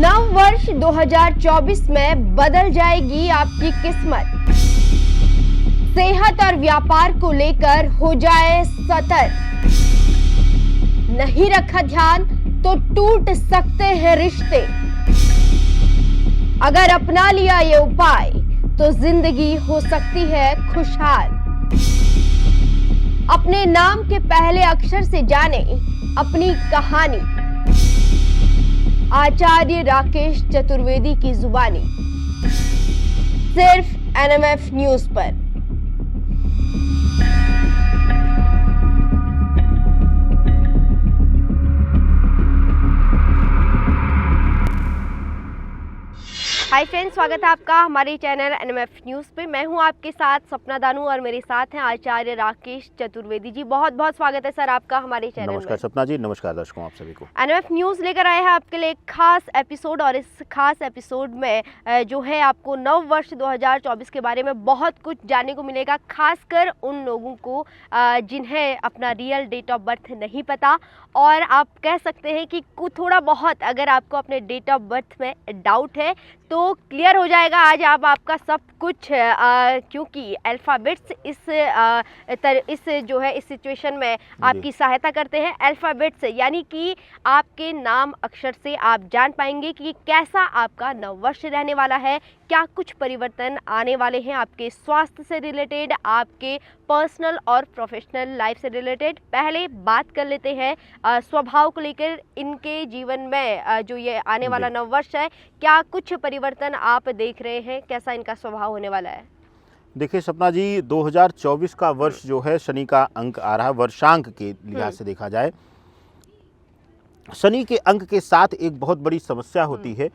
नव वर्ष 2024 में बदल जाएगी आपकी किस्मत। सेहत और व्यापार को लेकर हो जाए सतर्क। नहीं रखा ध्यान तो टूट सकते हैं रिश्ते। अगर अपना लिया ये उपाय तो जिंदगी हो सकती है खुशहाल। अपने नाम के पहले अक्षर से जाने अपनी कहानी। आचार्य राकेश चतुर्वेदी की जुबानी, सिर्फ NMF न्यूज पर। हाय फ्रेंड्स, स्वागत है आपका हमारे चैनल NMF न्यूज़ पे। मैं हूं आपके साथ सपना दानू और मेरे साथ हैं आचार्य राकेश चतुर्वेदी जी। बहुत बहुत स्वागत है सर आपका हमारे चैनल में। नमस्कार सपना जी, नमस्कार दर्शकों आप सभी को। NMF न्यूज़ लेकर आए हैं आपके लिए एक खास एपिसोड, और इस खास एपिसोड में जो है आपको नव वर्ष 2024 के बारे में बहुत कुछ जानने को मिलेगा, खासकर उन लोगों को जिन्हें अपना रियल डेट ऑफ बर्थ नहीं पता। और आप कह सकते हैं कि थोड़ा बहुत अगर आपको अपने डेट ऑफ बर्थ में डाउट है तो क्लियर हो जाएगा आज आपका सब कुछ, क्योंकि अल्फ़ाबेट्स इस जो है इस सिचुएशन में आपकी सहायता करते हैं। अल्फ़ाबेट्स यानी कि आपके नाम अक्षर से आप जान पाएंगे कि कैसा आपका नव वर्ष रहने वाला है, क्या कुछ परिवर्तन आने वाले हैं आपके स्वास्थ्य से रिलेटेड, आपके पर्सनल और प्रोफेशनल लाइफ से रिलेटेड। पहले बात कर लेते हैं स्वभाव को लेकर। इनके जीवन में जो ये आने वाला नव वर्ष है, क्या कुछ परिवर्तन आप देख रहे हैं, कैसा इनका स्वभाव होने वाला है? देखिए सपना जी, 2024 का वर्ष जो है शनि का अंक आ रहा है। वर्षांक के लिहाज से देखा जाए, शनि के अंक के साथ एक बहुत बड़ी समस्या होती है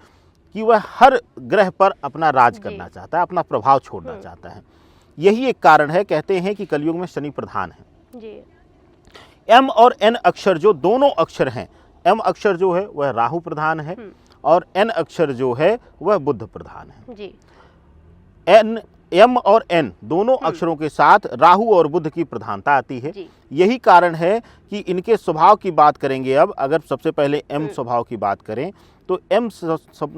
कि वह हर ग्रह पर अपना राज करना चाहता है, अपना प्रभाव छोड़ना चाहता है। यही एक कारण है, कहते हैं कि कलयुग में शनि प्रधान है जी। M और N अक्षर जो दोनों अक्षर हैं, M अक्षर जो है वह राहु प्रधान है और N अक्षर जो है वह बुध प्रधान है जी। M और N दोनों अक्षरों के साथ राहु और बुध की प्रधानता आती है। यही कारण है कि इनके स्वभाव की बात करेंगे। अब अगर सबसे पहले M स्वभाव की बात करें तो M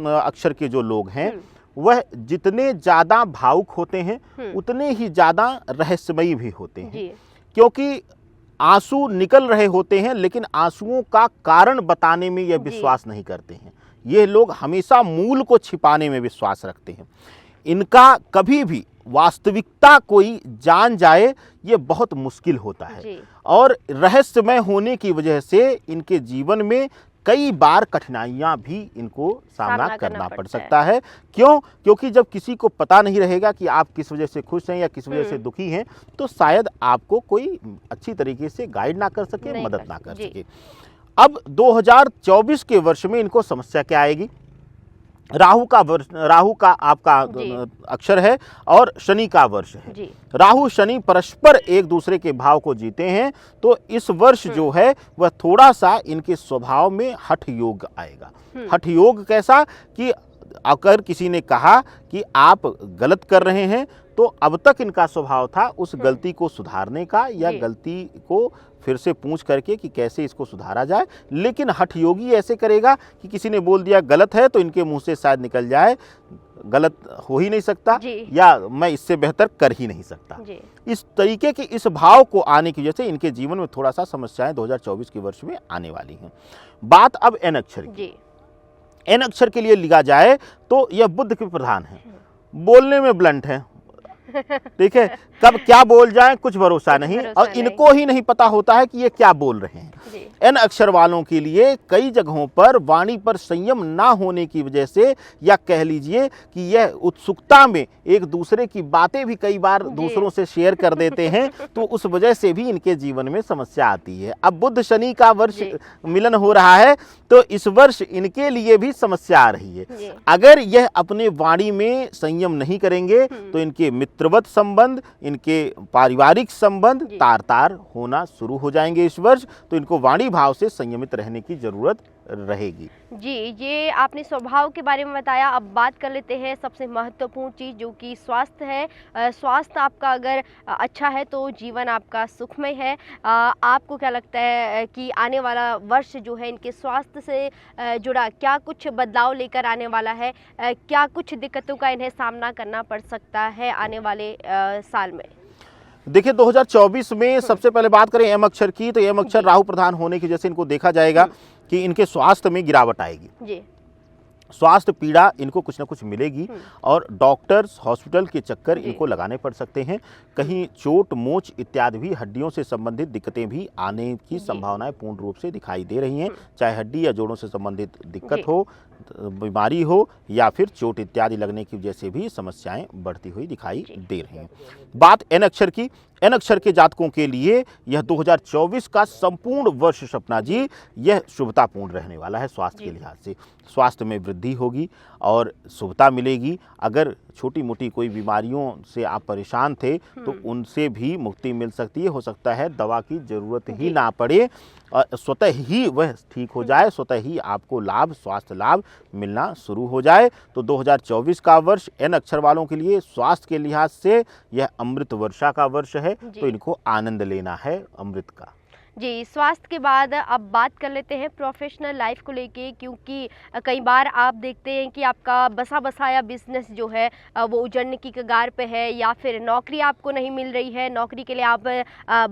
अक्षर के जो लोग हैं वह जितने ज़्यादा भावुक होते हैं उतने ही ज़्यादा रहस्यमयी भी होते हैं, क्योंकि आंसू निकल रहे होते हैं लेकिन आंसुओं का कारण बताने में यह विश्वास नहीं करते हैं। ये लोग हमेशा मूल को छिपाने में विश्वास रखते हैं। इनका कभी भी वास्तविकता कोई जान जाए ये बहुत मुश्किल होता है, और रहस्यमय होने की वजह से इनके जीवन में कई बार कठिनाइयां भी इनको सामना करना पड़ सकता है। क्यों? क्योंकि जब किसी को पता नहीं रहेगा कि आप किस वजह से खुश हैं या किस वजह से दुखी हैं, तो शायद आपको कोई अच्छी तरीके से गाइड ना कर सके, मदद ना कर सके। अब 2024 के वर्ष में इनको समस्या क्या आएगी? राहु का आपका अक्षर है और शनि का वर्ष है। राहु शनि परस्पर एक दूसरे के भाव को जीते हैं, तो इस वर्ष जो है वह थोड़ा सा इनके स्वभाव में हठ योग आएगा। हठ योग कैसा कि अगर किसी ने कहा कि आप गलत कर रहे हैं तो अब तक इनका स्वभाव था उस गलती को सुधारने का या गलती को फिर से पूछ करके कि कैसे इसको सुधारा जाए। लेकिन हठ योगी ऐसे करेगा कि किसी ने बोल दिया गलत है तो इनके मुंह से शायद निकल जाए गलत हो ही नहीं सकता या मैं इससे बेहतर कर ही नहीं सकता। इस तरीके के इस भाव को आने की वजह से इनके जीवन में थोड़ा सा समस्याएं 2024 के वर्ष में आने वाली हैं। बात अब N अक्षर की। N अक्षर के लिए लिखा जाए तो यह बुध के प्रधान है, बोलने में ब्लंट है। ठीक है, कब क्या बोल जाए कुछ भरोसा नहीं, और इनको ही नहीं पता होता है कि ये क्या बोल रहे हैं। N अक्षर वालों के लिए कई जगहों पर वाणी पर संयम ना होने की वजह से, या कह लीजिए कि यह उत्सुकता में एक दूसरे की बातें भी कई बार दूसरों से शेयर कर देते हैं, तो उस वजह से भी इनके जीवन में समस्या आती है। अब बुध शनि का वर्ष मिलन हो रहा है तो इस वर्ष इनके लिए भी समस्या आ रही है। अगर यह अपने वाणी में संयम नहीं करेंगे तो इनके मित्रवत संबंध, इनके पारिवारिक संबंध तार तार होना शुरू हो जाएंगे इस वर्ष। तो इनको वाणी भाव से संयमित रहने की जरूरत रहेगी। जी, ये आपने स्वभाव के बारे में बताया। अब बात कर लेते हैं सबसे महत्वपूर्ण चीज़ जो कि स्वास्थ्य है। स्वास्थ्य आपका अगर अच्छा है तो जीवन आपका सुखमय है। आपको क्या लगता है कि आने वाला वर्ष जो है इनके स्वास्थ्य से जुड़ा क्या कुछ बदलाव लेकर आने वाला है? क्या कुछ दिक्कतों का इन्हें सामना करना पड़ सकता है आने वाले साल में? देखिए 2024 में सबसे पहले बात करें एम अक्षर की, तो एम अक्षर राहु प्रधान होने की वजह से इनको देखा जाएगा कि इनके स्वास्थ्य में गिरावट आएगी। जी। स्वास्थ्य पीड़ा इनको कुछ ना कुछ मिलेगी और डॉक्टर्स हॉस्पिटल के चक्कर इनको लगाने पड़ सकते हैं। कहीं चोट मोच इत्यादि भी हड्डियों से संबंधित दिक्कतें भी आने की संभावनाएं पूर्ण रूप से दिखाई दे रही हैं। चाहे हड्डी या जोड़ों से संबंधित दिक्कत हो, बीमारी हो या फिर चोट इत्यादि लगने की वजह से भी समस्याएं बढ़ती हुई दिखाई दे रही हैं। बात एन अक्षर की, एन अक्षर के जातकों के लिए यह 2024 का संपूर्ण वर्ष सपना जी यह शुभतापूर्ण रहने वाला है। स्वास्थ्य के लिहाज से स्वास्थ्य में वृद्धि होगी और शुभता मिलेगी। अगर छोटी मोटी कोई बीमारियों से आप परेशान थे तो उनसे भी मुक्ति मिल सकती है। हो सकता है दवा की जरूरत ही ना पड़े, स्वतः ही वह ठीक हो जाए, स्वतः ही आपको लाभ, स्वास्थ्य लाभ मिलना शुरू हो जाए। तो 2024 का वर्ष एन अक्षर वालों के लिए स्वास्थ्य के लिहाज से यह अमृत वर्षा का वर्ष है, तो इनको आनंद लेना है अमृत का। जी, स्वास्थ्य के बाद अब बात कर लेते हैं प्रोफेशनल लाइफ को लेके, क्योंकि कई बार आप देखते हैं कि आपका बसा बसाया बिजनेस जो है वो उजड़ने की कगार पे है, या फिर नौकरी आपको नहीं मिल रही है, नौकरी के लिए आप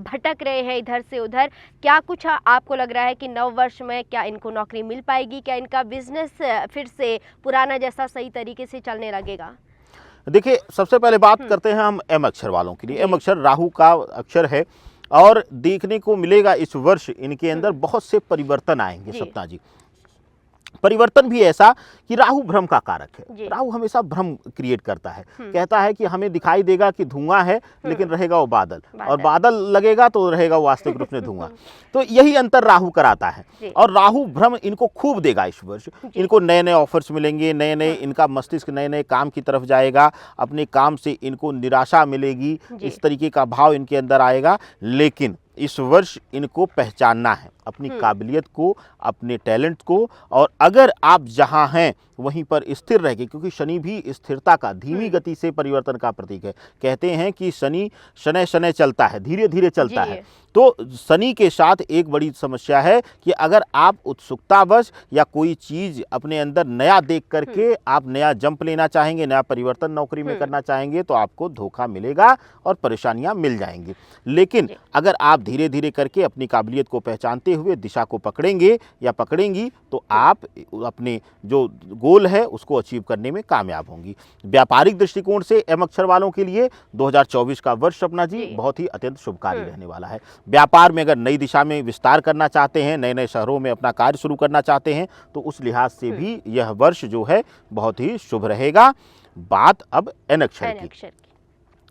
भटक रहे हैं इधर से उधर। क्या कुछ आपको लग रहा है कि नव वर्ष में क्या इनको नौकरी मिल पाएगी? क्या इनका बिजनेस फिर से पुराना जैसा सही तरीके से चलने लगेगा? देखिए सबसे पहले बात करते हैं हम एम अक्षर वालों के लिए। एम अक्षर राहु का अक्षर है और देखने को मिलेगा इस वर्ष इनके अंदर बहुत से परिवर्तन आएंगे सपना जी। परिवर्तन भी ऐसा कि राहु भ्रम का कारक है। राहु हमेशा भ्रम क्रिएट करता है, कहता है कि हमें दिखाई देगा कि धुआं है लेकिन रहेगा वो बादल, और बादल लगेगा तो रहेगा वास्तविक रूप में धुआं। तो यही अंतर राहु कराता है और राहु भ्रम इनको खूब देगा इस वर्ष। इनको नए नए ऑफर्स मिलेंगे, नए नए इनका मस्तिष्क नए नए काम की तरफ जाएगा, अपने काम से इनको निराशा मिलेगी, इस तरीके का भाव इनके अंदर आएगा। लेकिन इस वर्ष इनको पहचानना है अपनी काबिलियत को, अपने टैलेंट को, और अगर आप जहां हैं वहीं पर स्थिर रह के, क्योंकि शनि भी स्थिरता का, धीमी गति से परिवर्तन का प्रतीक है। कहते हैं कि शनि शनै शनै चलता है, धीरे धीरे चलता है। तो शनि के साथ एक बड़ी समस्या है कि अगर आप उत्सुकतावश या कोई चीज़ अपने अंदर नया देख करके आप नया जंप लेना चाहेंगे, नया परिवर्तन नौकरी में करना चाहेंगे, तो आपको धोखा मिलेगा और परेशानियां मिल जाएंगी। लेकिन अगर आप धीरे धीरे करके अपनी काबिलियत को पहचानते हुए दिशा को पकड़ेंगे या पकड़ेंगी तो आप अपने जो गोल है उसको अचीव करने में कामयाब होंगी। व्यापारिक दृष्टिकोण से एम अक्षर वालों के लिए 2024 का वर्ष अपना जी बहुत ही अत्यंत शुभकारी रहने वाला है। व्यापार में अगर नई दिशा में विस्तार करना चाहते हैं, नए नए शहरों में अपना कार्य शुरू करना चाहते हैं, तो उस लिहाज से भी यह वर्ष जो है बहुत ही शुभ रहेगा। बात अब एन अक्षर की।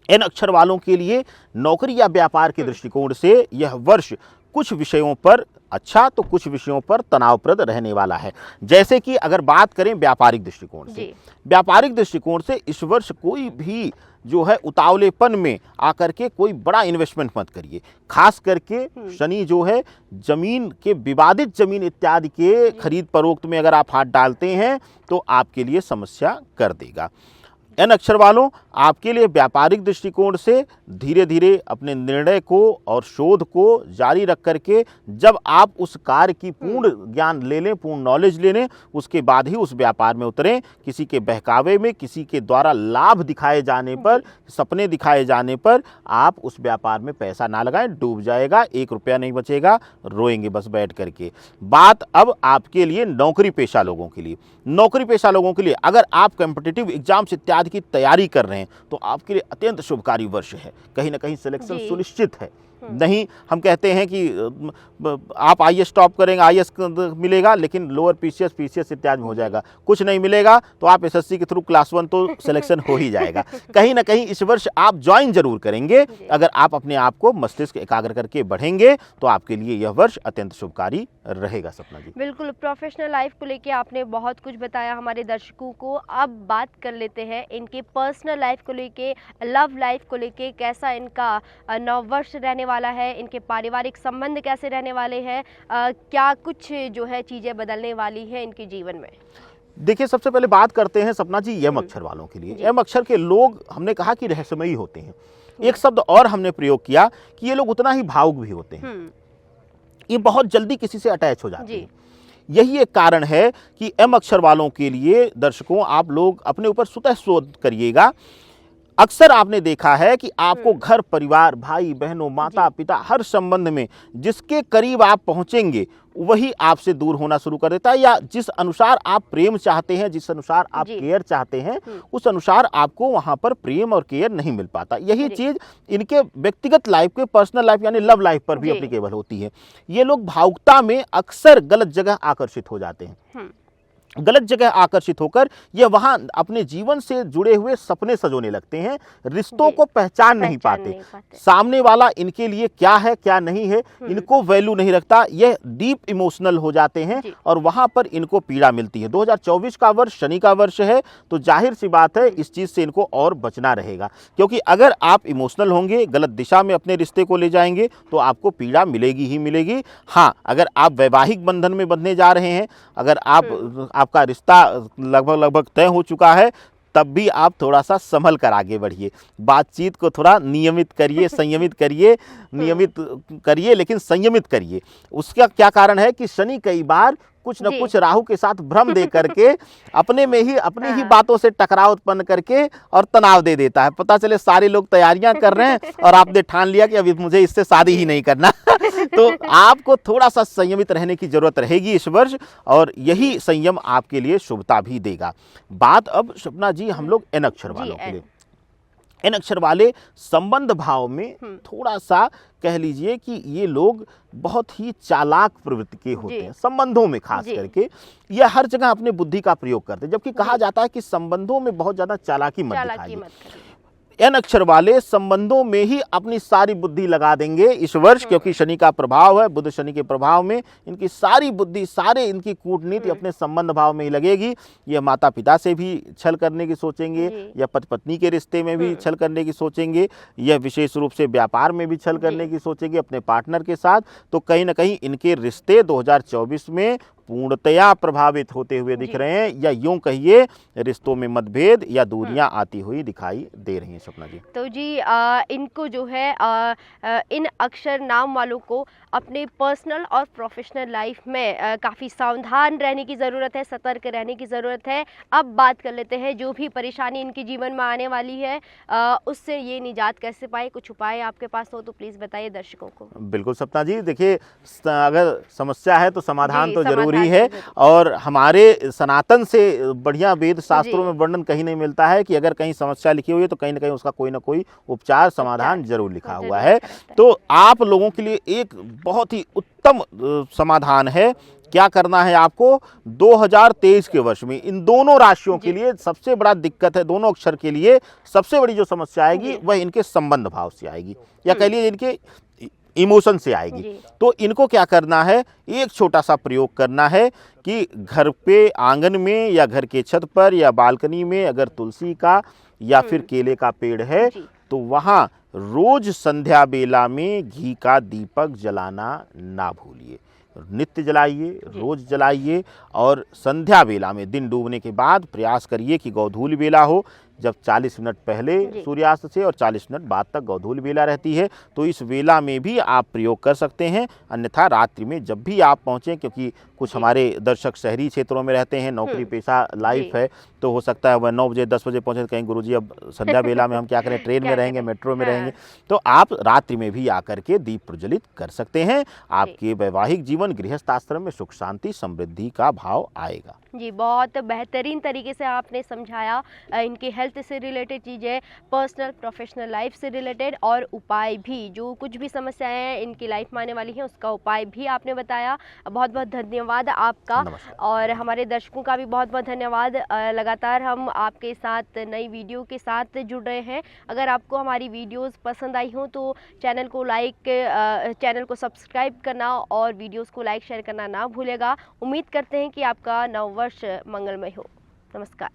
एन अक्षर वालों के लिए नौकरी या व्यापार के दृष्टिकोण से यह वर्ष कुछ विषयों पर अच्छा तो कुछ विषयों पर तनावप्रद रहने वाला है। जैसे कि अगर बात करें व्यापारिक दृष्टिकोण से, व्यापारिक दृष्टिकोण से इस वर्ष कोई भी जो है उतावलेपन में आकर के कोई बड़ा इन्वेस्टमेंट मत करिए। खास करके शनि जो है जमीन के, विवादित जमीन इत्यादि के खरीद फरोख्त में अगर आप हाथ डालते हैं तो आपके लिए समस्या कर देगा। एन अक्षर वालों, आपके लिए व्यापारिक दृष्टिकोण से धीरे धीरे अपने निर्णय को और शोध को जारी रख करके जब आप उस कार्य की पूर्ण ज्ञान ले लें, पूर्ण नॉलेज ले लें, उसके बाद ही उस व्यापार में उतरें। किसी के बहकावे में, किसी के द्वारा लाभ दिखाए जाने पर, सपने दिखाए जाने पर आप उस व्यापार में पैसा ना लगाएं, डूब जाएगा, 1 रुपया नहीं बचेगा, रोएंगे बस बैठ करके। बात अब आपके लिए नौकरी पेशा लोगों के लिए। नौकरी पेशा लोगों के लिए अगर आप कॉम्पिटिटिव एग्जाम्स इत्यादि की तैयारी कर रहे हैं तो आपके लिए अत्यंत शुभकारी वर्ष है। कहीं ना कहीं सिलेक्शन सुनिश्चित है। नहीं, हम कहते हैं कि आप आईएएस टॉप करेंगे, आईएएस मिलेगा, लेकिन लोअर पीसीएस, पीसीएस इत्यादि में हो जाएगा। कुछ नहीं मिलेगा तो आप एसएससी के थ्रू क्लास 1 तो सिलेक्शन हो ही जाएगा। कहीं ना कहीं इस वर्ष आप ज्वाइन जरूर करेंगे। अगर आप अपने आप को मस्तिष्क एकाग्र करके बढ़ेंगे तो आपके लिए यह वर्ष अत्यंत शुभकारी रहेगा। सपना जी, बिल्कुल, प्रोफेशनल लाइफ को लेके आपने बहुत कुछ बताया हमारे दर्शकों को। अब बात कर लेते हैं इनके पर्सनल लाइफ को लेके, लव लाइफ को लेके, कैसा इनका नव वर्ष रहने वाला है, इनके पारिवारिक संबंध कैसे रहने वाले हैं, क्या कुछ जो है चीज़ें बदलने वाली है इनके जीवन में। देखिए, सबसे पहले बात करते हैं सपना जी यम अक्षर वालों के लिए। यम अक्षर के लोग हमने कहा कि रहस्यमयी होते हैं। एक शब्द और हमने प्रयोग किया कि ये लोग उतना ही भावुक भी होते हैं, ये बहुत जल्दी किसी से अटैच हो जाते हैं। यही एक कारण है कि एम अक्षर वालों के लिए दर्शकों, आप लोग अपने ऊपर स्वतः शोध करिएगा। अक्सर आपने देखा है कि आपको घर परिवार, भाई बहनों, माता पिता, हर संबंध में जिसके करीब आप पहुंचेंगे वही आपसे दूर होना शुरू कर देता है, या जिस अनुसार आप प्रेम चाहते हैं, जिस अनुसार आप केयर चाहते हैं, उस अनुसार आपको वहां पर प्रेम और केयर नहीं मिल पाता। यही चीज इनके व्यक्तिगत लाइफ के, पर्सनल लाइफ यानी लव लाइफ पर भी एप्लीकेबल होती है। ये लोग भावुकता में अक्सर गलत जगह आकर्षित हो जाते हैं। गलत जगह आकर्षित होकर ये वहां अपने जीवन से जुड़े हुए सपने सजोने लगते हैं, रिश्तों को पहचान नहीं पाते। सामने वाला इनके लिए क्या है क्या नहीं है इनको वैल्यू नहीं रखता, ये डीप इमोशनल हो जाते हैं और वहां पर इनको पीड़ा मिलती है। 2024 का वर्ष शनि का वर्ष है, तो जाहिर सी बात है इस चीज से इनको और बचना रहेगा, क्योंकि अगर आप इमोशनल होंगे, गलत दिशा में अपने रिश्ते को ले जाएंगे तो आपको पीड़ा मिलेगी ही मिलेगी। हाँ, अगर आप वैवाहिक बंधन में बंधने जा रहे हैं, अगर आपका रिश्ता लगभग तय हो चुका है, तब भी आप थोड़ा सा संभल कर आगे बढ़िए। बातचीत को थोड़ा नियमित करिए, संयमित करिए, नियमित करिए लेकिन संयमित करिए। उसका क्या कारण है कि शनि कई बार कुछ न कुछ राहु के साथ भ्रम दे करके अपने ही बातों से टकराव उत्पन्न करके और तनाव दे देता है। पता चले सारे लोग तैयारियां कर रहे हैं और आपने ठान लिया कि अभी मुझे इससे शादी ही नहीं करना तो आपको थोड़ा सा संयमित रहने की जरूरत रहेगी इस वर्ष, और यही संयम आपके लिए शुभता भी देगा। बात अब सपना जी हम लोग एन अक्षर वालों के लिए। एन अक्षर वाले संबंध भाव में थोड़ा सा कह लीजिए कि ये लोग बहुत ही चालाक प्रवृत्ति के होते हैं, संबंधों में खास करके ये हर जगह अपने बुद्धि का प्रयोग करते हैं, जबकि कहा जाता है कि संबंधों में बहुत ज्यादा चालाकी मत दिखाइए। एन अक्षर वाले संबंधों में ही अपनी सारी बुद्धि लगा देंगे इस वर्ष, क्योंकि शनि का प्रभाव है, बुध शनि के प्रभाव में इनकी सारी बुद्धि, सारे इनकी कूटनीति अपने संबंध भाव में ही लगेगी। ये माता पिता से भी छल करने की सोचेंगे, या पति पत्नी के रिश्ते में भी छल करने की सोचेंगे, या विशेष रूप से व्यापार में भी छल करने की सोचेंगे अपने पार्टनर के साथ। तो कहीं ना कहीं इनके रिश्ते 2024 में पूर्णतया प्रभावित होते हुए दिख रहे हैं, या यूं कहिए रिश्तों में मतभेद या दूरियां आती हुई दिखाई दे रही हैं सपना जी। तो जी इनको जो है इन अक्षर नाम वालों को अपने पर्सनल और प्रोफेशनल लाइफ में काफ़ी सावधान रहने की ज़रूरत है, सतर्क रहने की ज़रूरत है। अब बात कर लेते हैं जो भी परेशानी इनके जीवन में आने वाली है उससे ये निजात कैसे पाए। कुछ उपाय आपके पास हो तो प्लीज़ बताइए दर्शकों को। बिल्कुल सपना जी, देखिए अगर समस्या है तो समाधान तो जरूरी है, और हमारे सनातन से बढ़िया वेद शास्त्रों में वर्णन कहीं नहीं मिलता है कि अगर कहीं समस्या लिखी हुई है तो कहीं ना कहीं उसका कोई ना कोई उपचार समाधान जरूर लिखा हुआ है। तो आप लोगों के लिए एक बहुत ही उत्तम समाधान है। क्या करना है आपको, 2023 के वर्ष में इन दोनों राशियों के लिए सबसे बड़ा दिक्कत है, दोनों अक्षर के लिए सबसे बड़ी जो समस्या आएगी वह इनके संबंध भाव से आएगी, या कह लीजिए इनके इमोशन से आएगी। तो इनको क्या करना है, एक छोटा सा प्रयोग करना है कि घर पे आंगन में या घर के छत पर या बालकनी में अगर तुलसी का या फिर केले का पेड़ है तो वहाँ रोज संध्या बेला में घी का दीपक जलाना ना भूलिए। नित्य जलाइए, रोज जलाइए, और संध्या बेला में दिन डूबने के बाद प्रयास करिए कि गोधूली बेला हो, जब 40 मिनट पहले सूर्यास्त से और 40 मिनट बाद तक गोधूली बेला रहती है, तो इस वेला में भी आप प्रयोग कर सकते हैं। अन्यथा रात्रि में जब भी आप पहुँचें, क्योंकि कुछ हमारे दर्शक शहरी क्षेत्रों में रहते हैं, नौकरी पेशा लाइफ है, तो हो सकता है वह 9 बजे 10 बजे पहुँचे, कहीं गुरुजी अब संध्या बेला में हम क्या करें, ट्रेन में रहेंगे, मेट्रो में रहेंगे, तो आप रात्रि में भी आकर के दीप प्रज्वलित कर सकते हैं। आपके वैवाहिक जीवन, गृहस्थ आश्रम में सुख शांति समृद्धि का भाव आएगा। जी, बहुत बेहतरीन तरीके से आपने समझाया इनकी हेल्थ से रिलेटेड चीज़ें, पर्सनल प्रोफेशनल लाइफ से रिलेटेड, और उपाय भी, जो कुछ भी समस्याएं हैं इनकी लाइफ में आने वाली हैं उसका उपाय भी आपने बताया। बहुत बहुत धन्यवाद आपका, और हमारे दर्शकों का भी बहुत बहुत धन्यवाद। लगातार हम आपके साथ नई वीडियो के साथ जुड़ रहे हैं। अगर आपको हमारी वीडियोस पसंद आई हो तो चैनल को सब्सक्राइब करना और वीडियोस को लाइक शेयर करना ना भूलेगा। उम्मीद करते हैं कि आपका नव वर्ष मंगलमय हो। नमस्कार।